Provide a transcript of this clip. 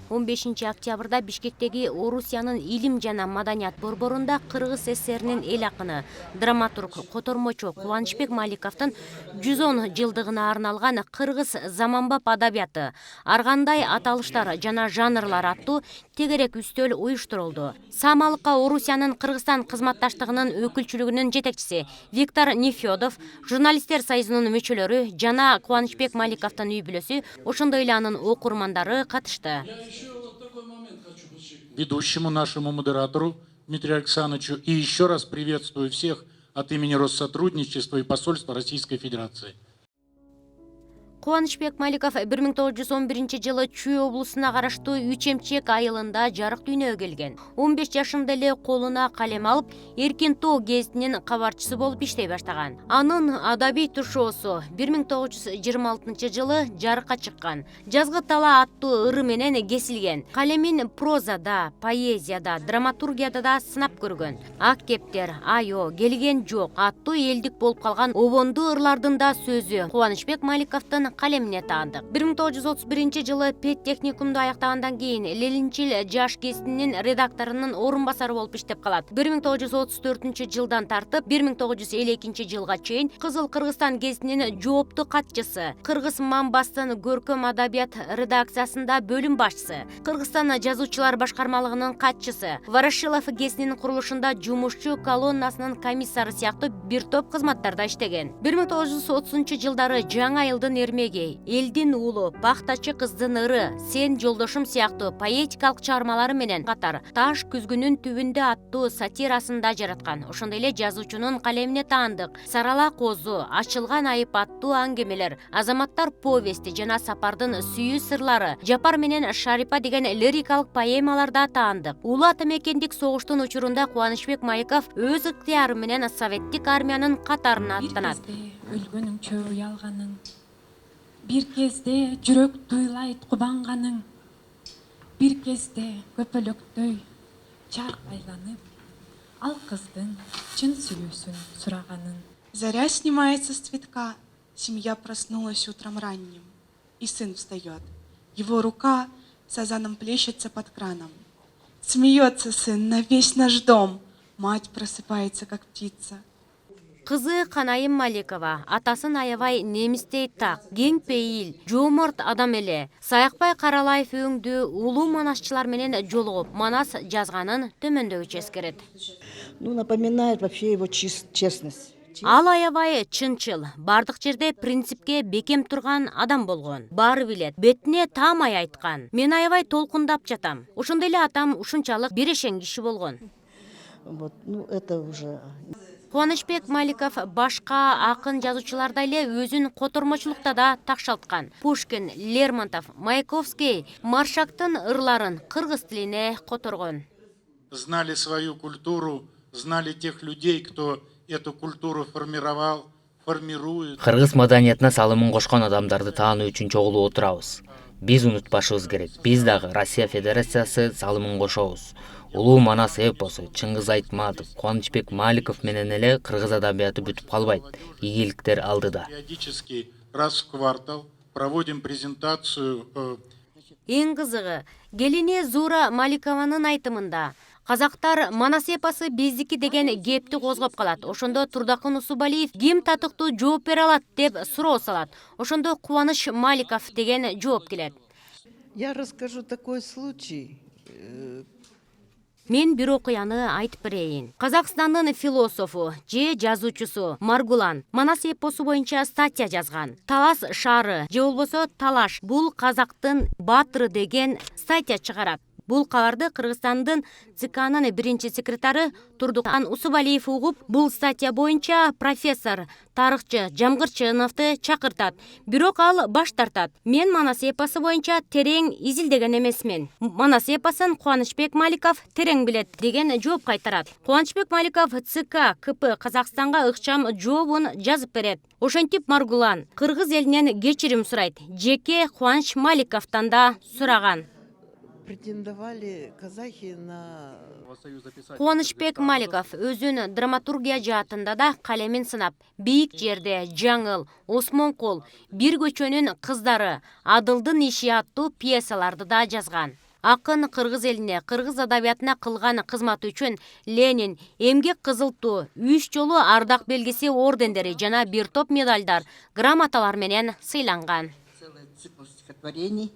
15-октябрда Бишкектеги Орусиянын илим жана маданият борборунда Кыргыз ССРинин эл акыны, драматург, котормочу Кубанычбек Маликовдун 110 жылдыгына арналган Кыргыз заманбап адабияты, ар кандай аталыштар жана жанрлар аттуу тегерек үстөл уюштурулду. Самалыкка Орусиянын Кыргызстан кызматташтыгынын өкүлчүлүгүнүн жетекчиси Виктор Нефёдов, журналисттер союзунун мүчөлөрү жана Кубанычбек Маликовдун үй бүлөсү, ошондой эле анын окурмандары катышты. Ведущему нашему модератору Дмитрию Александровичу и еще раз приветствую всех от имени Россотрудничества и посольства Российской Федерации. Кубанычбек Маликов 1911 жылы Чүй облусуна караштуу Үчемчек айылында жарык дүйнөгө келген. 15 жашында эле колуна калем алып, Эркин Тоо гезитинин кабарчысы болуп иштей баштаган. Анын адабий тушоосу 1926 жылы жарыкка чыккан. Жазгы тала аттуу ыры менен кесилген. Калемин прозада, поэзияда, драматургияда да сынап көргөн. Ак кептер, айо, келген жок аттуу элдик болуп калган обондуу ырлардын да сөзү Кубанычбек Маликовдун калемине таандык. 1931 жылы педтехникумду аяктагандан кийин Ленинчил жаш гезитинин редакторунун орун басары болуп иштеп калат. 1934 жылдан тартып 1952 жылга чейин Кызыл Кыргызстан гезитинин жоопту катчысы, Кыргыз Мамбастын көркөм адабият редакциясында бөлүм башчысы, Кыргызстан жазуучулар башкармалыгынын катчысы, Ворошилов гезитинин курулушунда жумушчу колоннасынын комиссары сыяктуу бир топ кызматтарда иштеген. 1930 жылдары Жаңа айылдын эрмеги, элдин уулу, бактачы кыздын ыры, Сен жолдошум сыяктуу поэтикалык чыгармалары менен катар Таш күзгүнүн түбүндө аттуу сатирасында жараткан. Ошондой эле жазуучунун калемине таандык Сарала козу, Ачылган айып аттуу аңгемелер, Азаматтар повести жана Сапардын сүйүү сырлары, Жапар менен Шарипа деген лирикалык поэмаларда таандык. Улуу ата мекендик согуштун учурунда Кубанычбек Маликов өз ыктыяры менен советтик армиянын катарына аттанат. Өлгөнүң чөбү ялганың, бир кезде жүрөк туйлайт кубанганың, бир кезде көпөлөктөй чарк айланып, ал кыздын чын сүйүүсүн сураганын. Заря снимается с цветка, семья проснулась утром ранним, и сын встает. Его рука с азаном плещется под краном. Смеется сын на весь наш дом, мать просыпается, как птица. Кызы Канайым Маликова атасын аябай немистей так, кең пейил, жооморт адам эле. Саякбай Каралаев өңдүү улуу манасчылар менен жолугуп, манас жазганын төмөндөгүчө эскерет. Напоминает вообще его честность. Ал аябай чынчыл, бардык жерде принципке бекем турган адам болгон. Баары билет, бетине таамай айткан. Мен аябай толкундап жатам. Ошондой эле атам ушунчалык берешең киши болгон. Вот, это уже... Кубанычбек Маликов башка акын жазуучулардай эле өзүн котормочулукта да такшалткан. Пушкин, Лермонтов, Маяковский Маршактын ырларын кыргыз тилине которгон. Знали свою культуру, знали тех людей, кто эту культуру формировал, формирует. Кыргыз маданиятына салымын кошкон адамдарды таануу үчүн чогулуп отурабыз. Биз унутпашыбыз керек. Биз дагы Россия Федерациясы салымын кошобуз. Улуу манас эпосу Чыңгыз Айтматов, Кубанычбек Маликов менен эле кыргыз адабияты бүтүп калбайт. Ийгиликтер алдыда. Периодически раз в квартал проводим презентацию. Эң кызыгы, келини Зура Маликованын айтымында казактар манас эпосы биздики деген кепти козгоп калат. Ошондо Турдакын Усубалиев ким татыктуу жооп бере алат деп суроо салат. Ошондо Кубаныч Маликов деген жооп келет. Я расскажу такой случай. Мен бир окуяны айтып берейин. Казакстандын философу же жазуучусу Маргулан манас эпосу боюнча статья жазган. Талас шаары же болбосо Талаш бул казактын баатыры деген статья чыгарат. Бул кабарды Кыргызстандын ЦКнын биринчи секретары Турдукан Усубалиев угуп, бул статья боюнча профессор, тарыхчы Жамгырчыновду чакыртат. Бирок ал баш тартат. Мен манас эпосы боюнча терең изилдеген эмесмин. Манас эпосын Кубанычбек Маликов терең билет деген жооп кайтарат. Кубанычбек Маликов ЦК КП Казакстанга ыкчам жообун жазып берет. Ошентип Маргулан кыргыз элинен кечирим сурайт. Жеке Кубаныч Маликовдон да сураган. Претендовали казахи на... Кубанычбек Маликов өзүн драматургия жаатында да калемин сынап, бийик жерде, жаңыл, Осмонкол, бир көчөнүн кыздары, Адылдын иши аттуу пьесаларды да жазган. Акын кыргыз элине, кыргыз адабиятына кылган кызматы үчүн Ленин, эмгек кызыл туу, 3 жолу ардак белгиси ордендери жана бир топ медалдар, грамоталар менен сыйланган. Целый цикл стихотворений